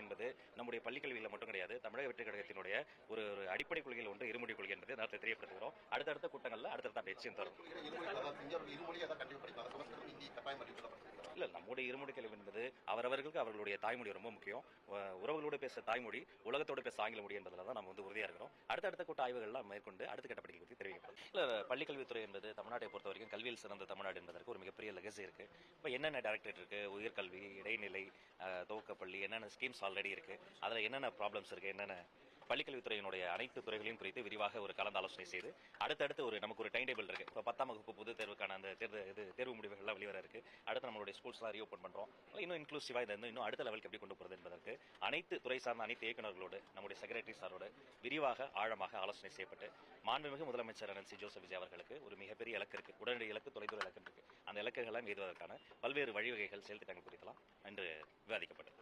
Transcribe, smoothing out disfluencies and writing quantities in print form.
என்பது நம்முடைய பள்ளிக்கல்வியில் மட்டும் கிடையாது, தமிழக வெற்றி கழகத்தினுடைய ஒரு அடிப்படை கொள்கையில் ஒன்று இருமொழி கொள்கை என்பதை நேரத்தை தெரியப்படுத்துகிறோம். அடுத்தடுத்த கூட்டங்களில் அடுத்தடுத்த நிச்சயம் தரும். இல்ல, நம்முடைய இருமொழி கல்வி என்பது அவரவர்களுக்கு அவர்களுடைய தாய்மொழி ரொம்ப முக்கியம். உறவுகளோடு பேச தாய்மொழி, உலகத்தோடு பேச ஆங்கில மொழி என்பதில் தான் நம்ம உறுதியா இருக்கிறோம். அடுத்த கூட்ட ஆய்வுகள்லாம் மேற்கொண்டு அடுத்த கட்ட படிக்கை பற்றி தெரிவிக்கப்படும். இல்ல, பள்ளிக்கல்வித்துறை என்பது தமிழ்நாட்டை பொறுத்த வரைக்கும் கல்வியில் சிறந்த தமிழ்நாடு என்பதற்கு ஒரு மிகப்பெரிய லெகசி இருக்கு. இப்போ என்னென்ன டைரக்டரேட் இருக்கு, உயர்கல்வி, இடைநிலை, துவக்கப்பள்ளி, என்னென்ன ஸ்கீம்ஸ் ஆல்ரெடி இருக்கு, அதுல என்னென்ன ப்ராப்ளம்ஸ் இருக்கு, என்னென்ன பள்ளிக்கல்வித்துறையினுடைய அனைத்து துறைகளையும் குறித்து விரிவாக ஒரு கலந்து ஆலோசனை செய்து அடுத்தடுத்து நமக்கு ஒரு டைம் டேபிள் இருக்கு. இப்போ 10ஆம் வகுப்பு பொது தேர்வுக்கான அந்த தேர்வு முடிவுகள்லாம் வெளிவர இருக்கு. அடுத்து நம்மளுடைய ஸ்கூல்ஸ்லாம் ரீஓப்பன் பண்றோம். இன்னும் இன்க்ளூசிவா இன்னும் அடுத்த லெவலுக்கு எப்படி கொண்டு போறது என்பதற்கு அனைத்து துறை சார்ந்த அனைத்து இயக்குநர்களோடு நம்முடைய செக்ரட்டரி சாரோடு விரிவாக ஆழமாக ஆலோசனை செய்யப்பட்டு மாண்புமிகு முதலமைச்சர் சி ஜோசப் விஜய் அவர்களுக்கு ஒரு மிகப்பெரிய இலக்கு இருக்கு, உடனடி இலக்கு, தொலைதூர இலக்கு இருக்கு. அந்த இலக்குகளை எய்துவதற்கான பல்வேறு வழிவகைகள், செயல் திட்டங்கள் குறித்தெல்லாம் இன்று விவாதிக்கப்பட்டது.